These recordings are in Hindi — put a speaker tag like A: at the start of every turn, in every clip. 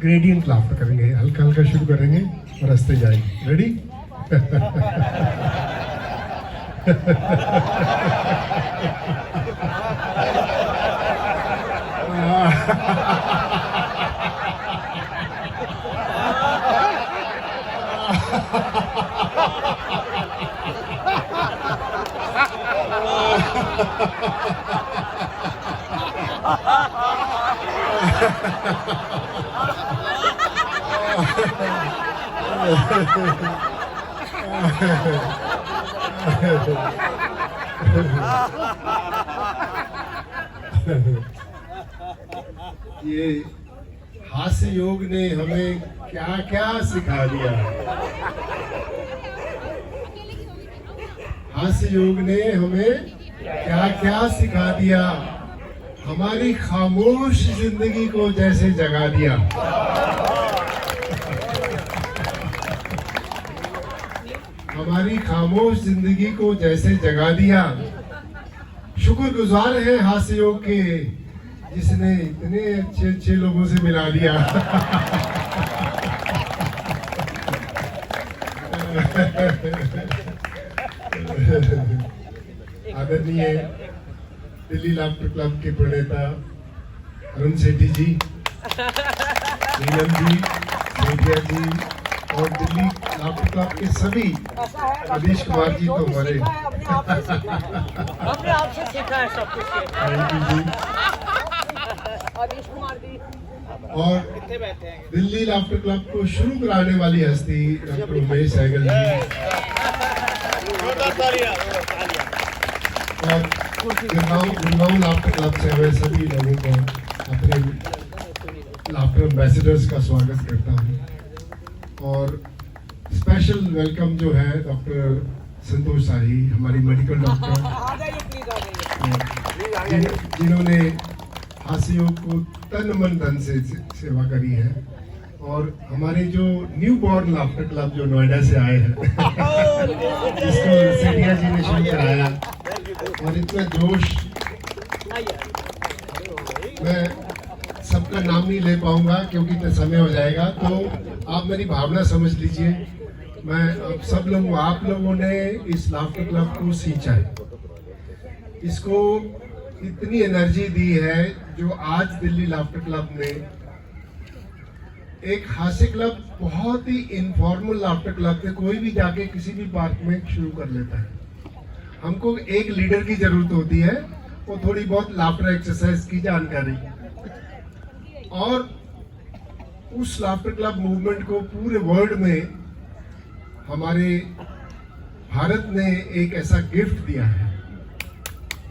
A: ग्रेडियंट लाफ्टर करेंगे, हल्का हल्का शुरू करेंगे और हंसते जाएंगे। रेडी? ये हास्य योग ने हमें क्या क्या सिखा दिया। हास्य योग ने हमें क्या क्या सिखा दिया। हमारी खामोश जिंदगी को जैसे जगा दिया। हमारी खामोश जिंदगी को जैसे जगा दिया। शुक्रगुजार है हास्य योग के, जिसने इतने अच्छे अच्छे लोगों से मिला दिया। आदरणीय दिल्ली लाफ्टर क्लब के प्रणेता अरुण सेठी जी, नीलम जी, सेठिया जी और दिल्ली लाफ्टर क्लब के सभी, आदेश कुमार जी तो हमारे
B: हमने आपसे सीखा है सब कुछ।
A: थैंक यू जी।
B: आदेश कुमार जी
A: और दिल्ली लाफ्टर क्लब को शुरू कराने वाली हस्ती डॉक्टर उमेश सहगल जी और गुड़गांव लाफ्टर क्लब से हमें सभी लोगों को अपने लाफ्टर एम्बेसडर्स का स्वागत करता हूँ। और स्पेशल वेलकम जो है डॉक्टर संतोष शाही, हमारी मेडिकल डॉक्टर, जिन्होंने हास्य योग को तन मन धन से सेवा करी है। और हमारे जो न्यू बॉर्न लाफ्टर क्लब जो नोएडा से आए हैं, जिसको सेठिया जी ने शुरू कराया, और इतना जोश, मैं सबका नाम नहीं ले पाऊंगा क्योंकि इतना समय हो जाएगा, तो आप मेरी भावना समझ लीजिए। मैं अब सब लोगों, आप लोगों ने इस लाफ्टर क्लब को सींचा है, इसको इतनी एनर्जी दी है, जो आज दिल्ली लाफ्टर क्लब ने एक हास्य क्लब, बहुत ही इनफॉर्मल लाफ्टर क्लब थे, कोई भी जाके किसी भी पार्क में शुरू कर लेता है। हमको एक लीडर की जरूरत होती है, वो थोड़ी बहुत लाफ्टर एक्सरसाइज की जानकारी, और उस लाफ्टर क्लब मूवमेंट को पूरे वर्ल्ड में हमारे भारत ने एक ऐसा गिफ्ट दिया है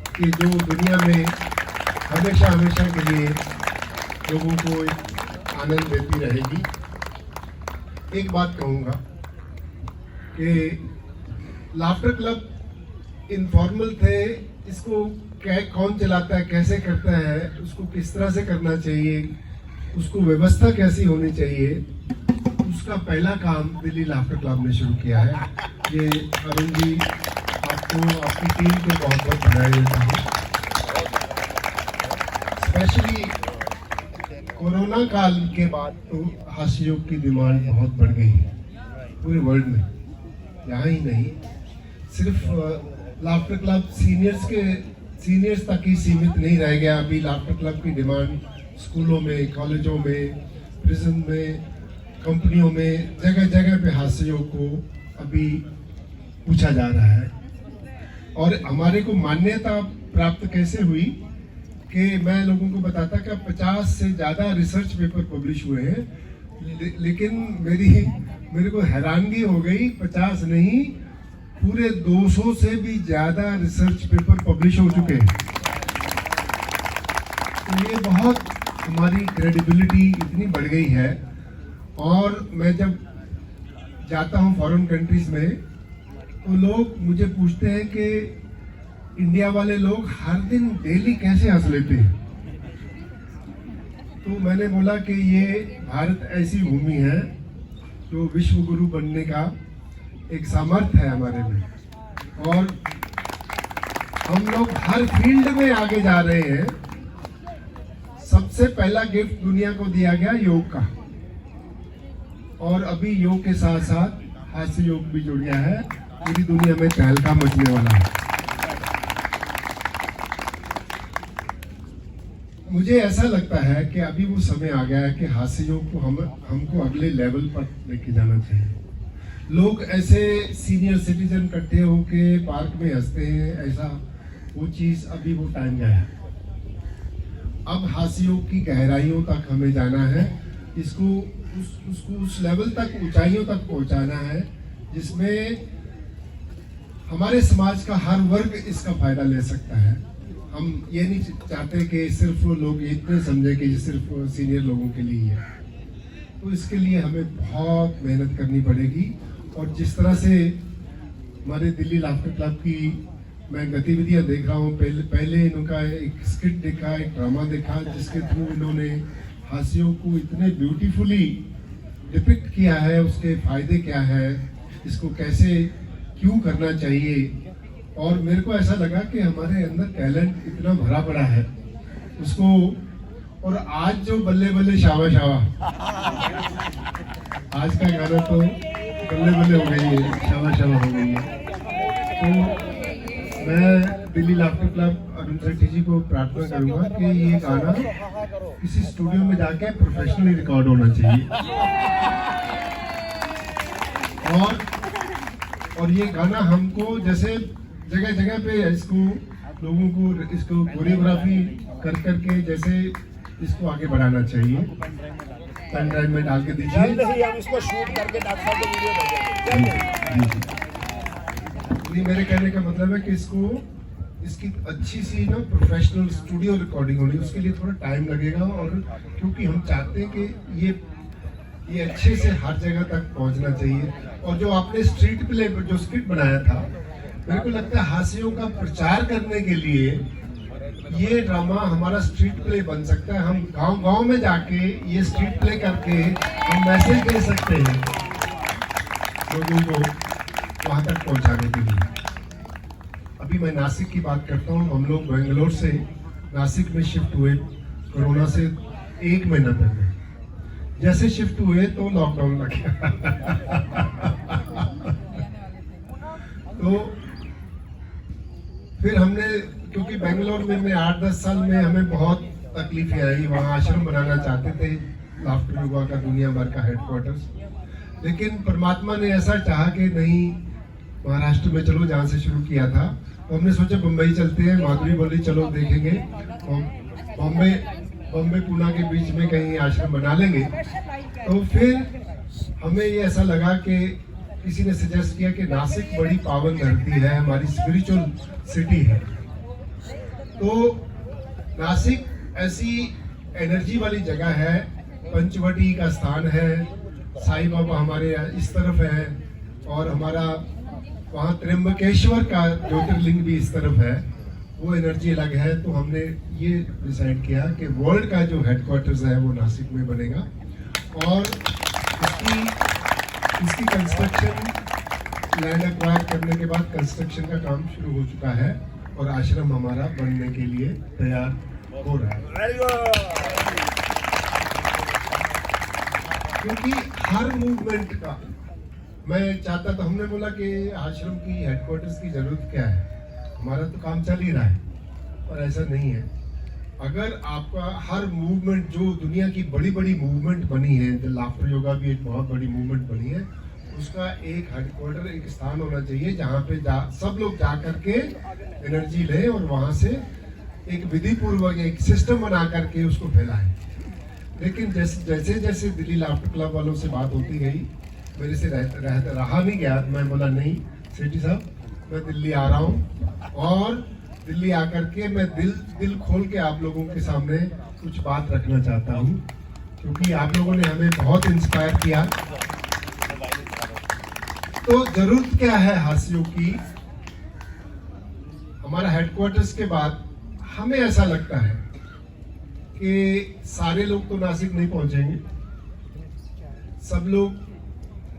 A: कि जो दुनिया में हमेशा हमेशा के लिए लोगों को आनंद देती रहेगी। एक बात कहूँगा कि लाफ्टर क्लब इनफॉर्मल थे, इसको कौन चलाता है, कैसे करता है, उसको किस तरह से करना चाहिए, उसको व्यवस्था कैसी होनी चाहिए, उसका पहला काम दिल्ली लाफ्टर क्लब ने शुरू किया है। ये अरुण जी, आपको, आपकी टीम को बहुत बहुत बधाई देता हूँ। स्पेशली कोरोना काल के बाद तो हास्य योग की डिमांड बहुत बढ़ गई है पूरे वर्ल्ड में, यहाँ ही नहीं, सिर्फ लाफ्टर क्लब सीनियर्स तक ही सीमित नहीं रह गया। अभी लाफ्टर क्लब की डिमांड स्कूलों में, कॉलेजों में, प्रिजन में, कंपनियों में, जगह जगह पे हास्य योग को अभी पूछा जा रहा है। और हमारे को मान्यता प्राप्त कैसे हुई कि मैं लोगों को बताता कि 50 से ज़्यादा रिसर्च पेपर पब्लिश हुए हैं, लेकिन मेरे को हैरानगी हो गई, 50 नहीं, पूरे 200 से भी ज़्यादा रिसर्च पेपर पब्लिश हो चुके हैं। तो ये बहुत, हमारी क्रेडिबिलिटी इतनी बढ़ गई है। और मैं जब जाता हूँ फॉरेन कंट्रीज में, तो लोग मुझे पूछते हैं कि इंडिया वाले लोग हर दिन डेली कैसे हंस लेते हैं। तो मैंने बोला कि ये भारत ऐसी भूमि है जो विश्व गुरु बनने का एक सामर्थ्य है हमारे में, और हम लोग हर फील्ड में आगे जा रहे हैं। सबसे पहला गिफ्ट दुनिया को दिया गया योग का, और अभी योग के साथ साथ हास्य योग भी जुड़ गया है। पूरी दुनिया में तहलका मचने वाला है। मुझे ऐसा लगता है कि अभी वो समय आ गया है कि हास्य योग को हमको अगले लेवल पर लेके जाना चाहिए। लोग ऐसे सीनियर सिटीजन इकट्ठे होके पार्क में हंसते हैं, ऐसा वो चीज अभी वो टाइम गया है। अब हास्य योग की गहराइयों तक हमें जाना है, उसको उस लेवल तक, ऊंचाइयों तक पहुंचाना है जिसमें हमारे समाज का हर वर्ग इसका फायदा ले सकता है। हम ये नहीं चाहते कि सिर्फ लोग इतने समझे कि ये सिर्फ सीनियर लोगों के लिए है। तो इसके लिए हमें बहुत मेहनत करनी पड़ेगी। और जिस तरह से हमारे दिल्ली लाफ्टर क्लब की मैं गतिविधियां देख रहा हूँ, पहले इनका एक स्किट देखा, एक ड्रामा देखा जिसके थ्रू इन्होंने हास्यों को इतने ब्यूटीफुली डिपिक्ट किया है, उसके फायदे क्या है, इसको कैसे क्यों करना चाहिए। और मेरे को ऐसा लगा कि हमारे अंदर टैलेंट इतना भरा पड़ा है उसको। और आज जो बल्ले बल्ले शावा शावा, आज का गाना तो बल्ले बल्ले हो गई है, शावा शावा हो गई है। तो मैं दिल्ली लाफ्टर क्लब अरुण सेठी जी को प्रार्थना करूंगा कि ये गाना किसी स्टूडियो में जाके प्रोफेशनली रिकॉर्ड होना चाहिए। और ये गाना हमको जैसे जगह जगह पे इसको लोगों को इसको कोरियोग्राफी कर करके जैसे इसको आगे बढ़ाना चाहिए। पेन ड्राइव में डाल के दीजिए।
B: हम इसको शूट करके डालते हैं तो वीडियो
A: नहीं, मेरे कहने का मतलब है कि इसकी अच्छी सी ना प्रोफेशनल स्टूडियो रिकॉर्डिंग होनी, उसके लिए थोड़ा टाइम लगेगा। और क्योंकि हम चाहते हैं कि ये अच्छे से हर जगह तक पहुंचना चाहिए। और जो आपने स्ट्रीट प्ले जो स्किट बनाया था, मेरे को लगता है हास्यों का प्रचार करने के लिए ये ड्रामा हमारा स्ट्रीट प्ले बन सकता है। हम गांव-गांव में जाके ये स्ट्रीट प्ले करके हम मैसेज दे सकते हैं लोगों को वहां तक पहुंचाने के लिए। अभी मैं नासिक की बात करता हूँ। हम लोग बेंगलोर से नासिक में शिफ्ट हुए कोरोना से 1 महीना पहले। जैसे शिफ्ट हुए तो लॉकडाउन लग गया। तो फिर हमने, क्योंकि बेंगलोर में 8-10 साल में हमें बहुत तकलीफें आई, वहाँ आश्रम बनाना चाहते थे, लाफ्टर योगा का दुनिया भर का हेडक्वार्टर्स। लेकिन परमात्मा ने ऐसा चाहा कि नहीं, महाराष्ट्र में चलो जहाँ से शुरू किया था। तो हमने सोचा बम्बई चलते हैं। माधुरी बोली चलो देखेंगे, और बॉम्बे पूना के बीच में कहीं आश्रम बना लेंगे। तो फिर हमें ये ऐसा लगा कि किसी ने सजेस्ट किया कि नासिक बड़ी पावन धरती है, हमारी स्पिरिचुअल सिटी है। तो नासिक ऐसी एनर्जी वाली जगह है, पंचवटी का स्थान है, साईं बाबा हमारे इस तरफ है, और हमारा वहाँ त्र्यंबकेश्वर का ज्योतिर्लिंग भी इस तरफ है, वो एनर्जी अलग है। तो हमने ये डिसाइड किया कि वर्ल्ड का जो हेडक्वार्टर्स है वो नासिक में बनेगा। और इसकी कंस्ट्रक्शन, लैंड एक्वायर करने के बाद कंस्ट्रक्शन का काम शुरू हो चुका है और आश्रम हमारा बनने के लिए तैयार हो रहा है। क्योंकि हर मूवमेंट का मैं चाहता था, हमने बोला कि आश्रम की हेडक्वार्टर्स की जरूरत क्या है, हमारा तो काम चल ही रहा है। पर ऐसा नहीं है। अगर आपका हर मूवमेंट, जो दुनिया की बड़ी बड़ी मूवमेंट बनी है, तो लाफ्टर योगा भी एक बहुत बड़ी मूवमेंट बनी है, उसका एक हेडक्वार्टर, एक स्थान होना चाहिए जहाँ पे सब लोग जा करके एनर्जी लें और वहाँ से एक विधि पूर्वक एक सिस्टम बना करके उसको फैलाएं। लेकिन जैसे जैसे दिल्ली लाफ्टर क्लब वालों से बात होती गई, मेरे से रहा नहीं गया। मैं बोला नहीं सेठी साहब, मैं दिल्ली आ रहा हूँ और दिल्ली आकर के मैं दिल खोल के आप लोगों के सामने कुछ बात रखना चाहता हूँ, क्योंकि आप लोगों ने हमें बहुत इंस्पायर किया। तो जरूरत क्या है हास्यों की? हमारा हेडक्वार्टर्स के बाद हमें ऐसा लगता है कि सारे लोग तो नासिक नहीं पहुंचेंगे। सब लोग,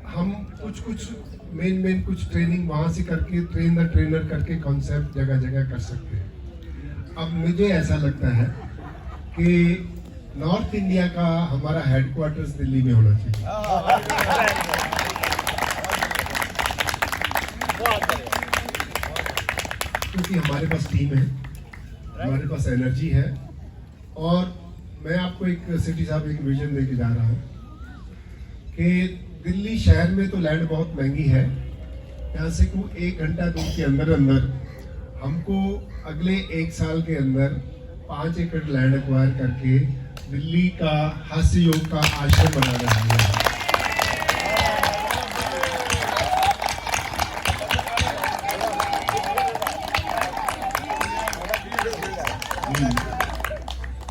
A: हम कुछ मेन कुछ ट्रेनिंग वहां से करके, ट्रेन द ट्रेनर करके कॉन्सेप्ट जगह जगह कर सकते हैं। अब मुझे ऐसा लगता है कि नॉर्थ इंडिया का हमारा हेडक्वार्टर्स दिल्ली में होना चाहिए। क्योंकि हमारे पास टीम है, हमारे पास एनर्जी है, और मैं आपको एक सिटी साहब एक विजन देके जा रहा हूँ कि दिल्ली शहर में तो लैंड बहुत महंगी है, यहाँ से को 1 घंटा दूर के अंदर अंदर हमको अगले 1 साल के अंदर 5 एकड़ लैंड एक्वायर करके दिल्ली का हास्य योग का आश्रम बनाना है।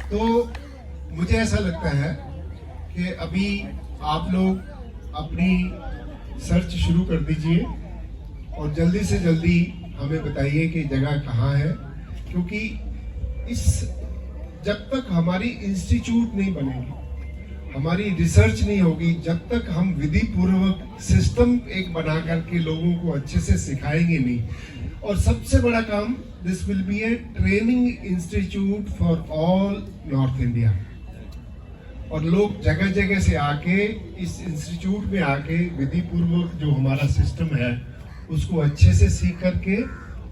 A: तो मुझे ऐसा लगता है कि अभी आप लोग अपनी सर्च शुरू कर दीजिए और जल्दी से जल्दी हमें बताइए कि जगह कहाँ है, क्योंकि जब तक हमारी इंस्टीट्यूट नहीं बनेगी, हमारी रिसर्च नहीं होगी, जब तक हम विधि पूर्वक सिस्टम एक बना करके लोगों को अच्छे से सिखाएंगे नहीं, और सबसे बड़ा काम, this will be A training institute for all north India, और लोग जगह जगह से आके इस इंस्टीट्यूट में आके विधि पूर्वक जो हमारा सिस्टम है उसको अच्छे से सीख करके,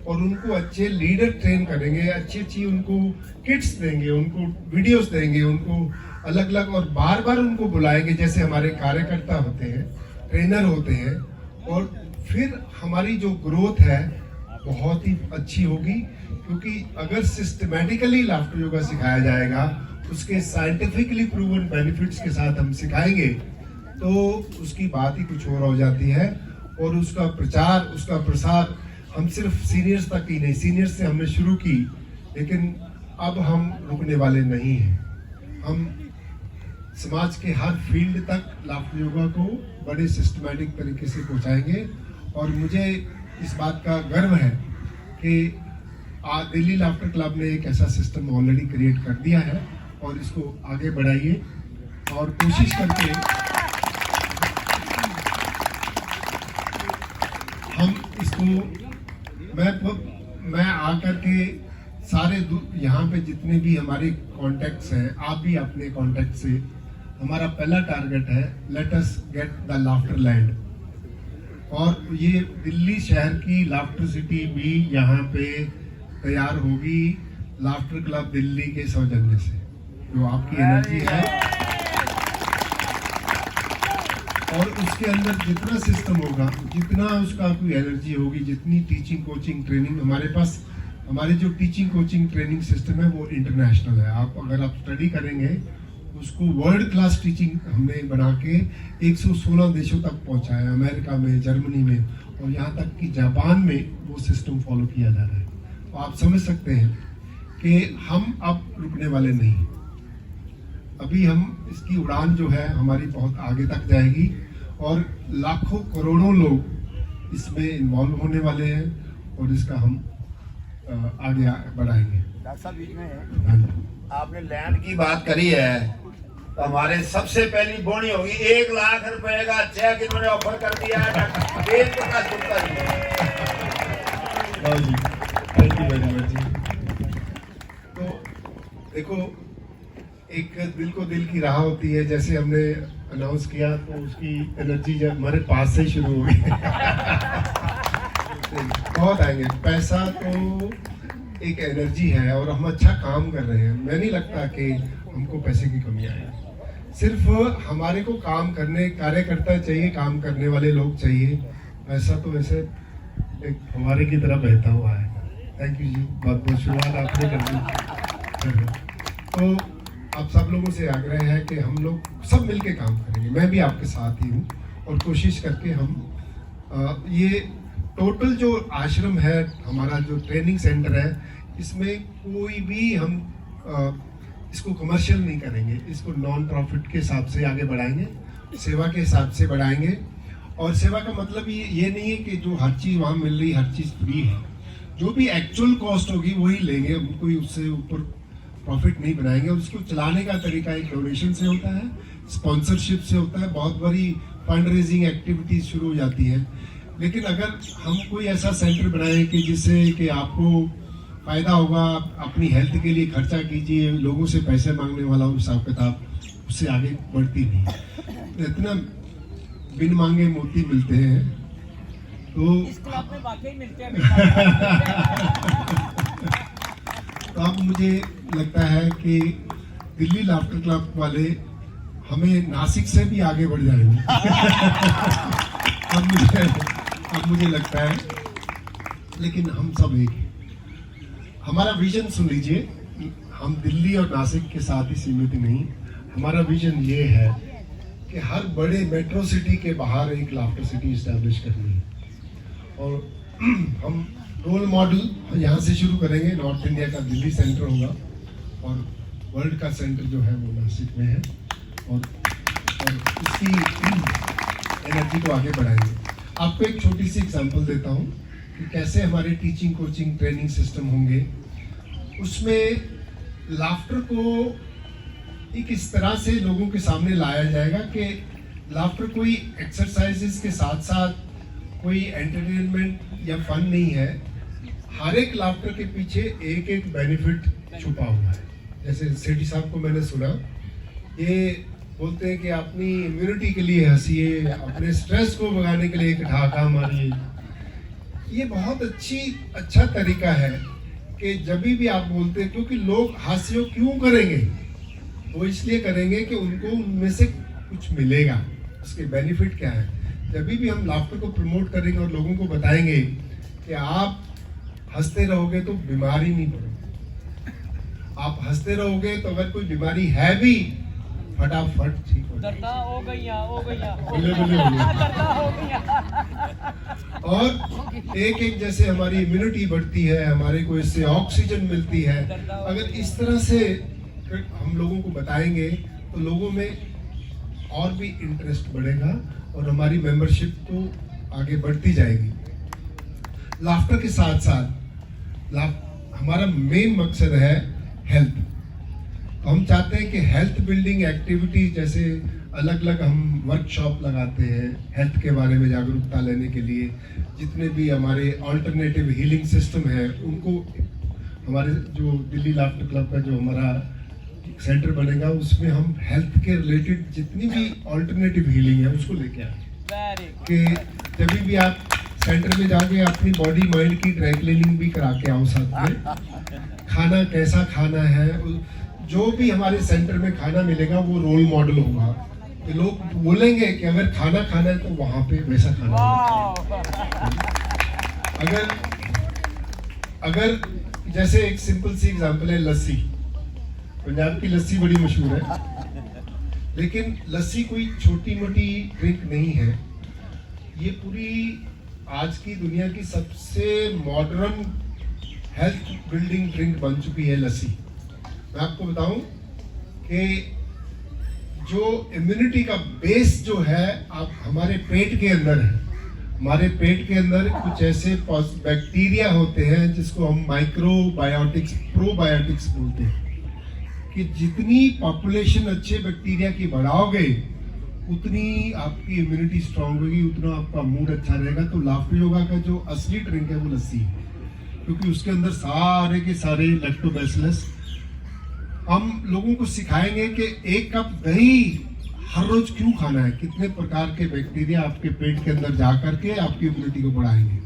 A: और उनको अच्छे लीडर ट्रेन करेंगे, अच्छी अच्छी उनको किट्स देंगे, उनको वीडियोस देंगे, उनको अलग अलग, और बार बार उनको बुलाएंगे जैसे हमारे कार्यकर्ता होते हैं, ट्रेनर होते हैं, और फिर हमारी जो ग्रोथ है बहुत ही अच्छी होगी। क्योंकि अगर सिस्टमैटिकली लाफ्टर योगा सिखाया जाएगा, उसके साइंटिफिकली प्रूवन बेनिफिट्स के साथ हम सिखाएंगे, तो उसकी बात ही कुछ और हो जाती है, और उसका प्रचार, उसका प्रसार हम सिर्फ सीनियर्स तक ही नहीं, सीनियर्स से हमने शुरू की, लेकिन अब हम रुकने वाले नहीं हैं। हम समाज के हर फील्ड तक लाफ्टर योगा को बड़े सिस्टमैटिक तरीके से पहुंचाएंगे, और मुझे इस बात का गर्व है कि दिल्ली लाफ्टर क्लब ने एक ऐसा सिस्टम ऑलरेडी क्रिएट कर दिया है, और इसको आगे बढ़ाइए और कोशिश करके हम इसको, मैं आकर के सारे यहाँ पे जितने भी हमारे कॉन्टैक्ट्स हैं, आप भी अपने कॉन्टैक्ट से, हमारा पहला टारगेट है let us get the laughter land, और ये दिल्ली शहर की लाफ्टर सिटी भी यहाँ पे तैयार होगी लाफ्टर क्लब दिल्ली के सौजन्य से। जो आपकी एनर्जी है और उसके अंदर जितना सिस्टम होगा, जितना उसका कोई एनर्जी होगी, जितनी टीचिंग कोचिंग ट्रेनिंग हमारे पास, हमारे जो टीचिंग कोचिंग ट्रेनिंग सिस्टम है वो इंटरनेशनल है। आप अगर आप स्टडी करेंगे उसको वर्ल्ड क्लास टीचिंग हमने बना के 116 देशों तक पहुंचाया, अमेरिका में, जर्मनी में, और यहाँ तक कि जापान में वो सिस्टम फॉलो किया जा रहा है। तो आप समझ सकते हैं कि हम अब रुकने वाले नहीं। अभी हम इसकी उड़ान जो है हमारी बहुत आगे तक जाएगी, और लाखों करोड़ों लोग इसमें इन्वॉल्व होने वाले हैं, और इसका हम आगे बढ़ाएंगे।
B: डॉक्टर साहब बीच में आपने लैंड की बात करी है, तो हमारे सबसे पहली बोनी होगी 1 लाख रुपए का चेक इन्होंने ऑफर कर दिया है Ved Prakash Gupta ji.
A: Thank you very much जी। तो देखो, एक दिल को दिल की राह होती है, जैसे हमने अनाउंस किया तो उसकी एनर्जी जब हमारे पास से ही शुरू हो गई बहुत आएंगे। पैसा तो एक एनर्जी है, और हम अच्छा काम कर रहे हैं। मैं नहीं लगता कि हमको पैसे की कमी आएगी, सिर्फ हमारे को काम करने, कार्यकर्ता चाहिए, काम करने वाले लोग चाहिए। पैसा तो वैसे एक फव्वारे की तरह बहता हुआ है। थैंक यू जी, बहुत बहुत शुरुआत आपने कर दी। तो आप सब लोगों से आग्रह है कि हम लोग सब मिलके काम करेंगे, मैं भी आपके साथ ही हूँ, और कोशिश करके हम ये टोटल जो आश्रम है, हमारा जो ट्रेनिंग सेंटर है, इसमें कोई भी हम इसको कमर्शियल नहीं करेंगे, इसको नॉन प्रॉफिट के हिसाब से आगे बढ़ाएंगे, सेवा के हिसाब से बढ़ाएंगे। और सेवा का मतलब ये नहीं है कि जो हर चीज़ वहाँ मिल रही, हर चीज़ फ्री है। जो भी एक्चुअल कॉस्ट होगी वही लेंगे, हम कोई उससे ऊपर प्रॉफिट नहीं बनाएंगे। और उसको चलाने का तरीका एक डोनेशन से होता है, स्पॉन्सरशिप से होता है, बहुत बड़ी फंड रेजिंग एक्टिविटीज शुरू हो जाती है। लेकिन अगर हम कोई ऐसा सेंटर बनाएं कि जिससे कि आपको फायदा होगा, अपनी हेल्थ के लिए खर्चा कीजिए, लोगों से पैसे मांगने वाला हिसाब किताब उससे आगे बढ़ती नहीं। इतना बिन मांगे मोती मिलते हैं, तो
C: इस क्लब में वाकई मिलते हैं।
A: तो अब मुझे लगता है कि दिल्ली लाफ्टर क्लब वाले हमें नासिक से भी आगे बढ़ जाएंगे। अब मुझे लगता है, लेकिन हम सब एक हैं। हमारा विजन सुन लीजिए, हम दिल्ली और नासिक के साथ ही सीमित नहीं, हमारा विजन ये है कि हर बड़े मेट्रो सिटी के बाहर एक लाफ्टर सिटी इस्टेब्लिश करनी है। और हम रोल मॉडल यहाँ से शुरू करेंगे। नॉर्थ इंडिया का दिल्ली सेंटर होगा और वर्ल्ड का सेंटर जो है वो नासिक में है, और इसकी एनर्जी को आगे बढ़ाएंगे। आपको एक छोटी सी एग्जांपल देता हूँ कि कैसे हमारे टीचिंग कोचिंग ट्रेनिंग सिस्टम होंगे। उसमें लाफ्टर को एक इस तरह से लोगों के सामने लाया जाएगा कि लाफ्टर कोई एक्सरसाइजेस के साथ साथ कोई एंटरटेनमेंट या फन नहीं है। हर एक लाफ्टर के पीछे एक एक बेनिफिट छुपा हुआ है। जैसे सेठी साहब को मैंने सुना, ये बोलते हैं कि अपनी इम्यूनिटी के लिए हंसिए, अपने स्ट्रेस को भगाने के लिए एक ठहाका मारिए। ये बहुत अच्छा तरीका है कि जब भी आप बोलते हैं, क्योंकि लोग हास्य क्यों करेंगे, वो इसलिए करेंगे कि उनको उनमें से कुछ मिलेगा, उसके बेनिफिट क्या है। जब भी हम लाफ्टर को प्रमोट करेंगे और लोगों को बताएंगे कि आप हंसते रहोगे तो बीमारी नहीं पड़ेगी, आप हंसते रहोगे तो अगर कोई बीमारी है भी फटाफट ठीक हो जाएगी।
C: हो गईया
A: बोले हो गया। और एक जैसे हमारी इम्यूनिटी बढ़ती है, हमारे को इससे ऑक्सीजन मिलती है। अगर इस तरह से हम लोगों को बताएंगे तो लोगों में और भी इंटरेस्ट बढ़ेगा और हमारी मेंबरशिप तो आगे बढ़ती जाएगी। लाफ्टर के साथ साथ हमारा मेन मकसद है हेल्थ। तो हम चाहते हैं कि हेल्थ बिल्डिंग एक्टिविटी, जैसे अलग अलग हम वर्कशॉप लगाते हैं हेल्थ के बारे में जागरूकता लेने के लिए। जितने भी हमारे अल्टरनेटिव हीलिंग सिस्टम है उनको, हमारे जो दिल्ली लाफ्टर क्लब का जो हमारा सेंटर बनेगा उसमें हम हेल्थ के रिलेटेड जितनी भी अल्टरनेटिव हीलिंग है उसको लेके आए कि जब भी आप सेंटर में जाके अपनी बॉडी माइंड की ड्राई क्लीनिंग भी करा के आओ। साथ में खाना कैसा खाना है, जो भी हमारे सेंटर में खाना मिलेगा वो रोल मॉडल होगा। तो लोग बोलेंगे कि अगर खाना खाना है तो वहां पे वैसा खाना है। अगर जैसे एक सिंपल सी एग्जांपल है लस्सी। पंजाब की लस्सी बड़ी मशहूर है, लेकिन लस्सी कोई छोटी मोटी ड्रिंक नहीं है। ये पूरी आज की दुनिया की सबसे मॉडर्न हेल्थ बिल्डिंग ड्रिंक बन चुकी है लस्सी। मैं आपको बताऊं कि जो इम्यूनिटी का बेस जो है आप हमारे पेट के अंदर है। हमारे पेट के अंदर कुछ ऐसे बैक्टीरिया होते हैं जिसको हम माइक्रोबायोटिक्स प्रोबायोटिक्स बोलते हैं कि जितनी पॉपुलेशन अच्छे बैक्टीरिया की बढ़ाओगे उतनी आपकी इम्यूनिटी स्ट्रांग होगी, उतना आपका मूड अच्छा रहेगा। तो लाफ्टर योगा का जो असली ड्रिंक है वो लस्सी है, क्योंकि उसके अंदर सारे के सारे लैक्टोबैसिलस। हम लोगों को सिखाएंगे कि एक कप दही हर रोज क्यों खाना है, कितने प्रकार के बैक्टीरिया आपके पेट के अंदर जा करके आपकी इम्यूनिटी को बढ़ाएंगे।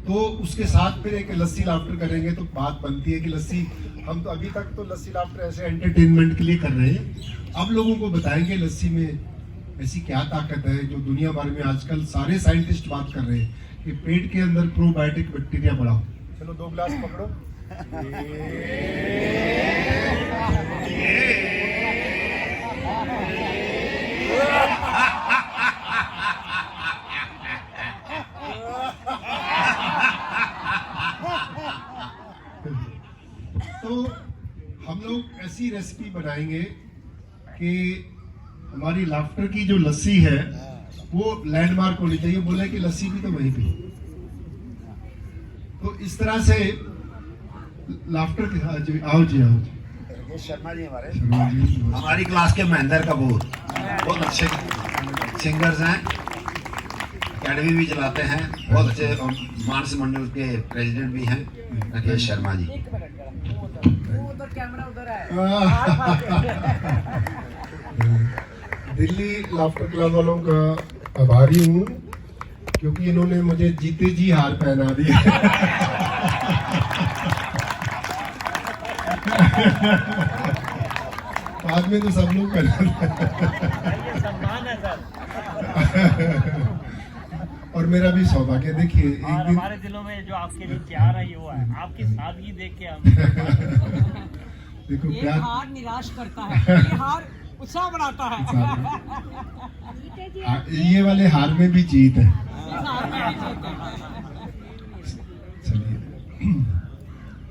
A: तो उसके साथ फिर एक लस्सी लाफ्टर करेंगे तो बात बनती है कि लस्सी, हम तो अभी तक तो लस्सी लाफ्टर ऐसे एंटरटेनमेंट के लिए कर रहे हैं। अब लोगों को बताएंगे लस्सी में ऐसी क्या ताकत है जो दुनिया भर में आजकल सारे साइंटिस्ट बात कर रहे हैं कि पेट के अंदर प्रोबायोटिक बैक्टीरिया बढ़ाओ। चलो 2 गिलास पकड़ो। तो हम लोग ऐसी रेसिपी बनाएंगे कि हमारी लाफ्टर की जो लस्सी है वो लैंडमार्क होनी चाहिए। बोले कि लस्सी भी तो वहीं पे। तो इस तरह से लाफ्टर के साथ आओ जी।
B: शर्मा जी हमारे
A: शर्मा जी
B: हमारी क्लास के महेंद्र कपूर बहुत अच्छे सिंगर्स हैं। अकेडमी भी चलाते हैं, बहुत अच्छे, और मानस मंडल के प्रेसिडेंट भी हैं राकेश शर्मा जी।
C: उधर कैमरा उधर है।
A: दिल्ली लाफ्टर क्लब वालों का आभारी हूँ, क्योंकि इन्होंने मुझे जीते जी हार पहना दी। बाद में तो सब लोग कर
C: ये सम्मान है सर।
A: और मेरा भी सौभाग्य, देखिए एक
C: और
A: दिन
C: हमारे दिलों में जो आपके लिए प्यार है वो है, आपकी सादगी देख के हम।
A: देखो
D: ये
A: प्यार
D: हार निराश करता है, ये हार उत्साह बढ़ाता है।
A: ये वाले हार में भी जीत है।
D: इस हार में भी जीत है।
A: चलिए,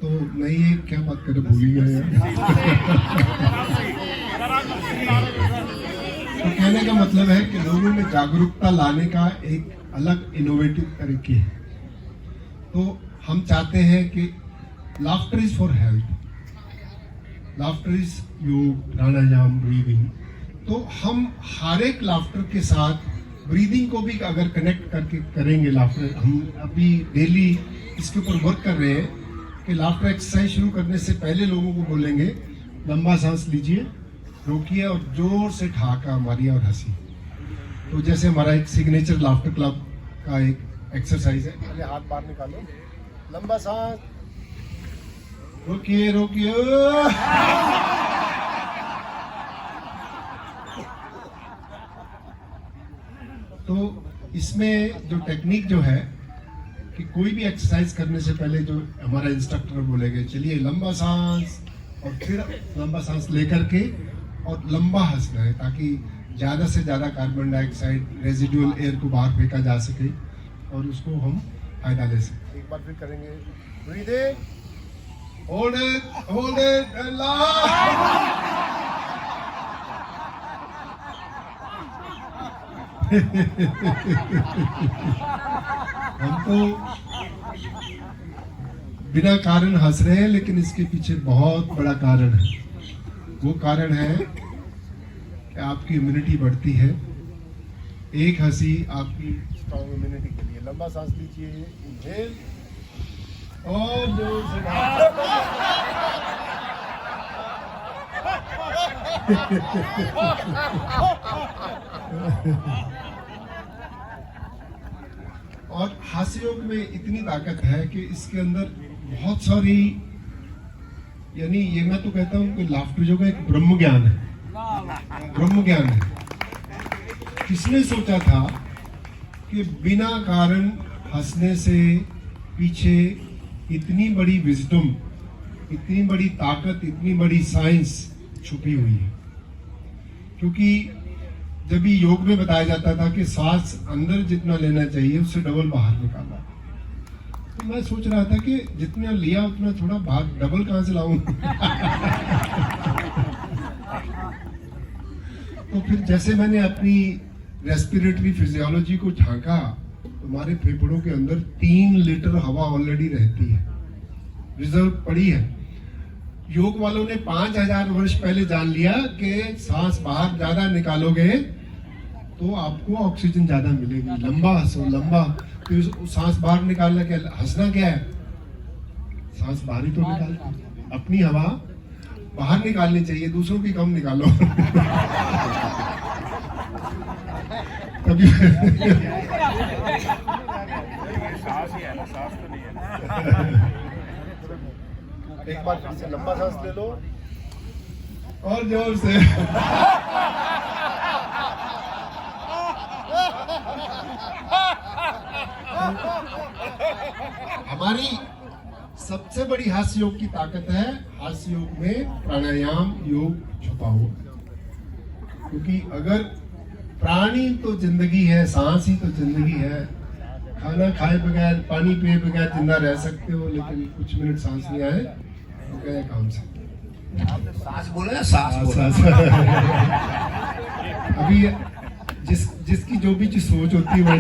A: तो मैं ये क्या बात कर भूल ही गया यार। तो कहने का मतलब है कि लोगों में जागरूकता लाने का एक अलग इनोवेटिव तरीके है। तो हम चाहते हैं कि laughter is for health, laughter is योग, प्राणायाम, ब्रीदिंग। तो हम हर एक लाफ्टर के साथ ब्रीदिंग को भी अगर कनेक्ट करके करेंगे लाफ्टर, हम अभी डेली इसके ऊपर वर्क कर रहे हैं कि लाफ्टर एक्सरसाइज शुरू करने से पहले लोगों को बोलेंगे लंबा सांस लीजिए, रोकिए और जोर से ठहाका मारिए और हंसी। तो जैसे हमारा एक सिग्नेचर लाफ्टर क्लब का एक एक्सरसाइज है, पहले हाथ बाहर निकालो, लंबा सांस, रोकिए रोकिए, तो इसमें जो टेक्निक जो है कि कोई भी एक्सरसाइज करने से पहले जो हमारा इंस्ट्रक्टर बोलेंगे चलिए लंबा सांस, और फिर लंबा सांस लेकर के और लंबा हंसना है, ताकि ज़्यादा से ज़्यादा कार्बन डाइऑक्साइड रेजिडुअल एयर को बाहर फेंका जा सके और उसको हम फायदा ले सकें। एक बार फिर करेंगे, breathe in, hold it and last. हम तो बिना कारण हंस रहे हैं, लेकिन इसके पीछे बहुत बड़ा कारण है। वो कारण है कि आपकी इम्यूनिटी बढ़ती है। एक हंसी आपकी स्ट्रॉन्ग इम्यूनिटी के लिए। लंबा सांस लीजिए, इनहेल और जोर से और हास्य योग में इतनी ताकत है कि इसके अंदर बहुत सारी, यानी ये मैं तो कहता हूँ कि लाफ्टर योग एक ब्रह्म ज्ञान है, ब्रह्म ज्ञान है। किसने सोचा था कि बिना कारण हंसने से पीछे इतनी बड़ी विजडम, इतनी बड़ी ताकत, इतनी बड़ी साइंस छुपी हुई है। क्योंकि जब भी योग में बताया जाता था कि सांस अंदर जितना लेना चाहिए उससे डबल बाहर निकालना, तो मैं सोच रहा था कि जितना लिया उतना थोड़ा बाहर डबल कहां से लाऊं। तो फिर जैसे मैंने अपनी रेस्पिरेटरी फिजियोलॉजी को झांका, तो हमारे फेफड़ों के अंदर 3 लीटर हवा ऑलरेडी रहती है, रिजर्व पड़ी है। योग वालों ने 5000 वर्ष पहले जान लिया कि सांस बाहर ज्यादा निकालोगे तो आपको ऑक्सीजन ज्यादा मिलेगी। लंबा हंसो, लंबा, तो सांस बाहर निकालना क्या, हंसना क्या है, सांस बाहर ही तो निकालते। अपनी हवा बाहर निकालनी चाहिए, दूसरों की कम निकालो। कभी एक बार फिर से लंबा सांस ले लो और जोर से। हमारी सबसे बड़ी हास्य योग की ताकत है, हास्य योग में प्राणायाम योग छुपा हुआ। क्योंकि अगर प्राणी तो जिंदगी है, सांस ही तो जिंदगी है। खाना खाए बगैर, पानी पिए बगैर जिंदा रह सकते हो, लेकिन कुछ मिनट सांस नहीं आए तो क्या काम से।
B: आपने सांस बोला है, सांस बोला।
A: अभी जिसकी जो भी चीज सोच होती है वो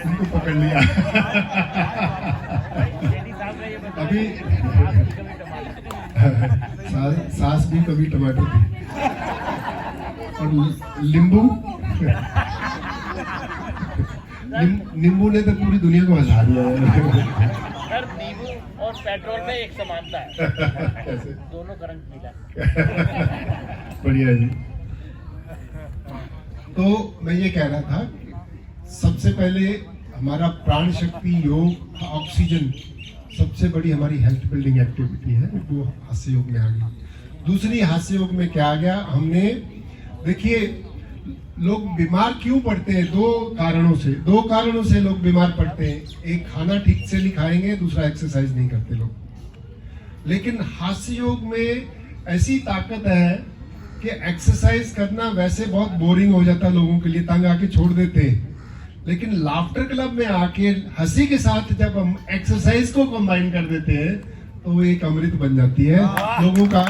A: उनको पकड़ लिया। अभी सास भी कभी टमाटर थी और नींबू नींबू ने तो पूरी दुनिया को हंसा दिया है।
C: सर नींबू और पेट्रोल में एक समानता है,
A: कैसे?
C: दोनों करंट मिला है।
A: बढ़िया जी। तो मैं ये कह रहा था, सबसे पहले हमारा प्राण शक्ति योग ऑक्सीजन सबसे बड़ी हमारी हेल्थ बिल्डिंग एक्टिविटी है, वो हास्य योग में आ गई। दूसरी हास्य योग में क्या आ गया, हमने देखिए लोग बीमार क्यों पड़ते हैं, दो कारणों से लोग बीमार पड़ते हैं। एक खाना ठीक से नहीं खाएंगे, दूसरा एक्सरसाइज नहीं करते लोग। लेकिन हास्य योग में ऐसी ताकत है कि एक्सरसाइज करना वैसे बहुत बोरिंग हो जाता है लोगों के लिए, तंग आके छोड़ देते हैं। लेकिन लाफ्टर क्लब में आके हंसी के साथ जब हम एक्सरसाइज को कंबाइन कर देते हैं तो वो एक अमृत बन जाती है लोगों का